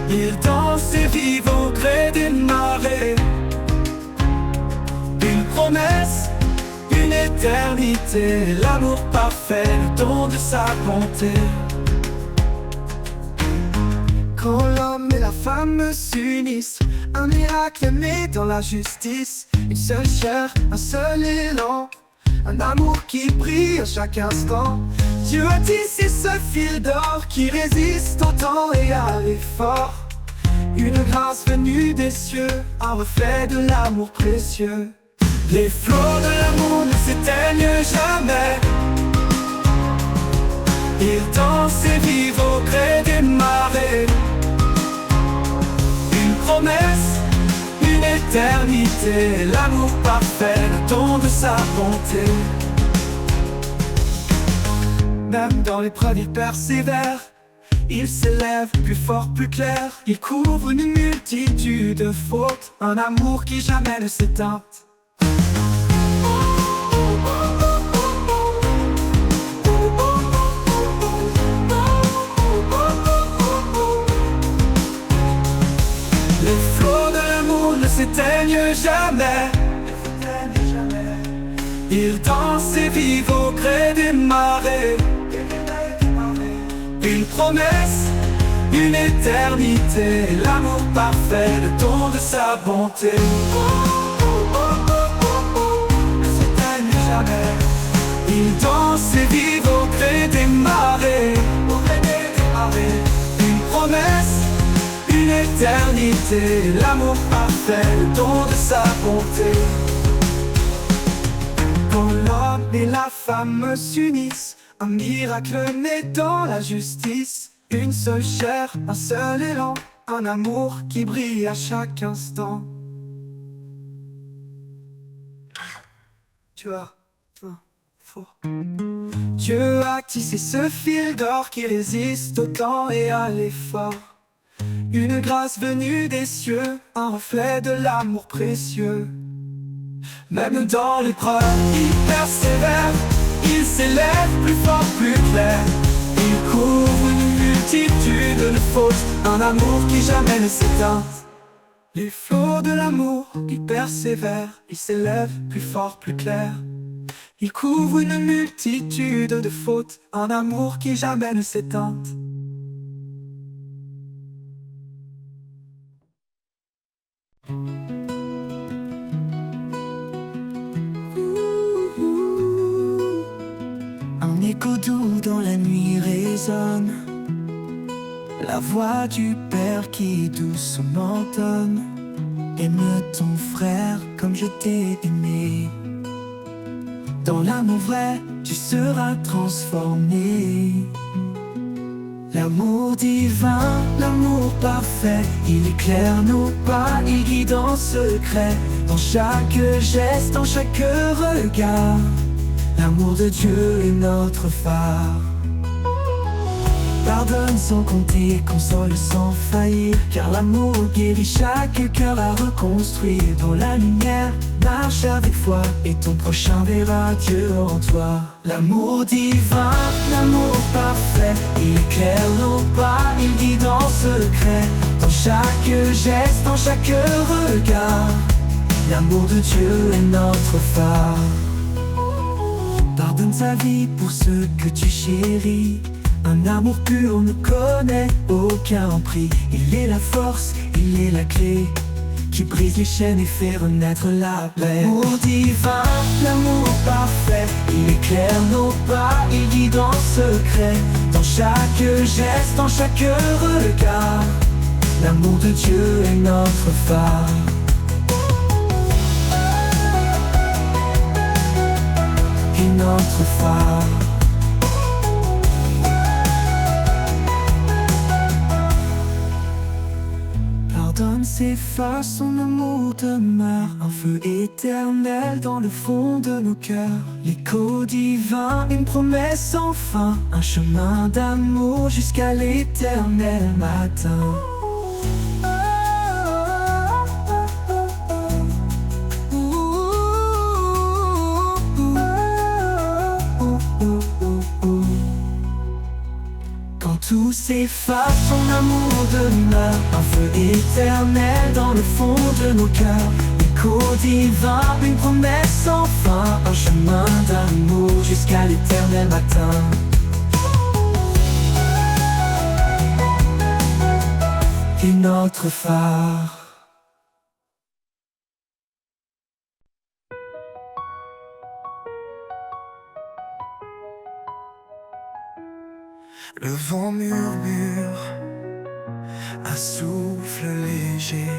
Ils dansent et vivent au gré des marées. Une promesse, une éternité, l'amour parfait, le don de sa bonté. Quand l'homme et la femme s'unissent, un miracle est né dans la justice. Une seule chair, un seul élan, un amour qui brille à chaque instant. Dieu a tissé ce fil d'or qui résiste au temps et à l'effort. Une grâce venue des cieux, un reflet de l'amour précieux. Les flots de l'amour ne s'éteignent jamais. Ils dansent et vivent au gré des marées. Une promesse, une éternité, l'amour parfait, le don de sa bonté. Même dans l'épreuve il persévère, il s'élève plus fort, plus clair. Il couvre une multitude de fautes, un amour qui jamais ne s'éteint. Les flots de l'amour ne s'éteignent jamais. Ils dansent et vivent au gré des marées. Une promesse, une éternité, l'amour parfait, le don de sa bonté. Ne s'éteignent jamais. Ils dansent et vivent au gré des marées. Une promesse, une éternité, l'amour parfait, le don de sa bonté. Quand l'homme et la femme s'unissent, un miracle naît dans la justice. Une seule chair, un seul élan, un amour qui brille à chaque instant. Tu as fort. Dieu a tissé ce fil d'or qui résiste au temps et à l'effort. Une grâce venue des cieux, un reflet de l'amour précieux. Même dans l'épreuve, il persévère, il s'élève plus fort, plus clair. Il couvre une multitude de fautes, un amour qui jamais ne s'éteint. Les flots de l'amour, il persévère, il s'élève plus fort, plus clair. Il couvre une multitude de fautes, un amour qui jamais ne s'éteint. Un écho doux dans la nuit résonne, la voix du Père qui doucement donne. Aime ton frère comme je t'ai aimé. Dans l'amour vrai, tu seras transformé. L'amour divin, l'amour parfait, il éclaire nos pas, il guide en secret. Dans chaque geste, dans chaque regard, l'amour de Dieu est notre phare. Pardonne sans compter, console sans faillir, car l'amour guérit chaque cœur à reconstruire. Dans la lumière, marche avec foi, et ton prochain verra Dieu en toi. L'amour divin, l'amour parfait, il éclaire nos pas, il guide en secret. Dans chaque geste, dans chaque regard, l'amour de Dieu est notre phare. Pardonne sa vie pour ceux que tu chéris. Un amour pur ne connaît aucun prix. Il est la force, il est la clé qui brise les chaînes et fait renaître la paix. L'amour divin, l'amour parfait, il éclaire nos pas, il guide en secret. Dans chaque geste, dans chaque regard, l'amour de Dieu est notre phare. Et notre phare. Pardonne s'efface, son amour demeure, un feu éternel dans le fond de nos cœurs. L'écho divin, une promesse sans fin, un chemin d'amour jusqu'à l'éternel matin. Tout s'efface, son amour demeure, un feu éternel dans le fond de nos cœurs. L'écho divin, une promesse sans fin, un chemin d'amour jusqu'à l'éternel matin. et notre phare. Le vent murmure, un souffle léger,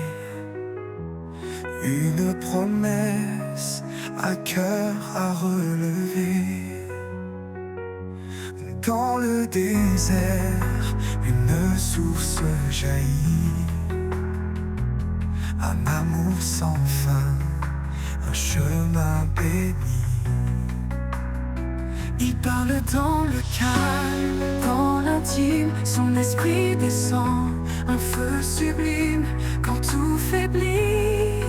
une promesse, un cœur à relever. Dans le désert, une source jaillit, un amour sans fin, un chemin béni. Il parle dans le calme, dans l'intime, son esprit descend, un feu sublime, quand tout faiblit,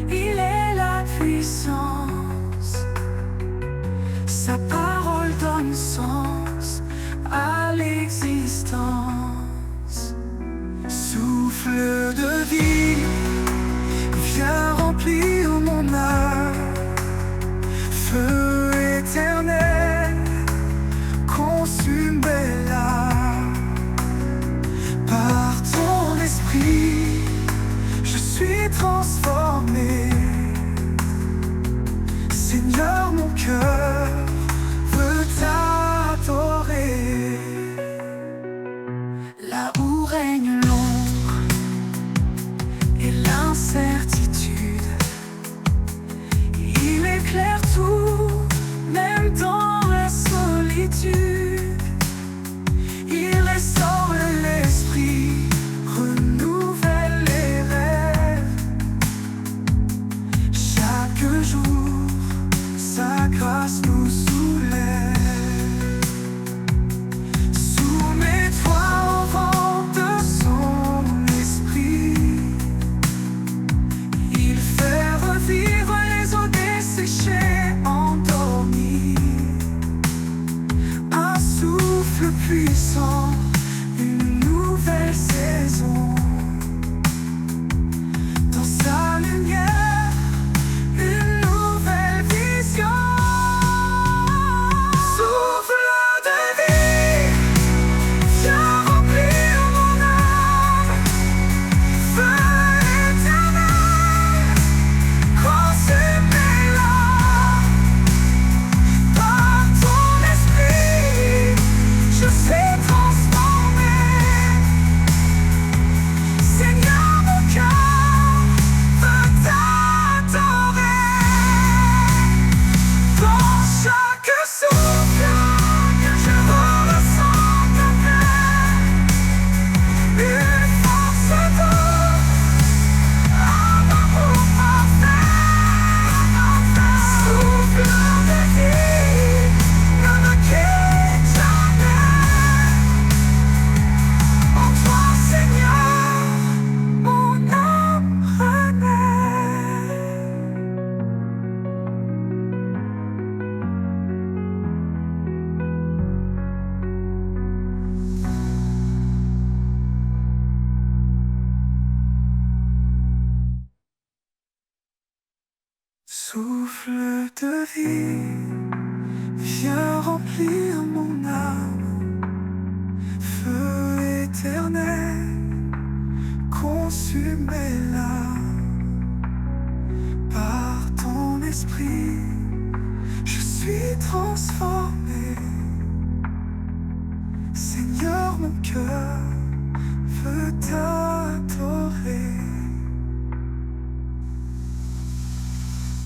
il est la puissance. Sa parole donne sens à l'existence. Souffle de vie, viens remplir mon âme. Feu éternel, consume-la. Par ton esprit, je suis transformé. Seigneur, mon cœur veut t'adorer. Là où règne l'ombre et l'incertitude, il éclaire tout, même dans la solitude. Il restaure l'esprit, renouvelle les rêves. Chaque jour, sa grâce nous soulève. Soumets-toi au vent de son esprit. Il fait revivre les eaux desséchées, endormies. Un souffle puissant, une nouvelle saison. Dans sa lumière, une nouvelle vision. Souffle de vie, viens remplir mon âme. Feu éternel, consume-la. Par ton esprit, je suis transformé. Seigneur, mon cœur veut t'adorer. Dans chaque souffle, je ressens ta paix. Une force d'eau, un amour parfait. Souffle de vie, ne me quitte jamais. En toi, Seigneur, mon âme renaît. Souffle de vie, viens remplir mon âme. Feu éternel, consume-la. Par ton esprit, je suis transformé.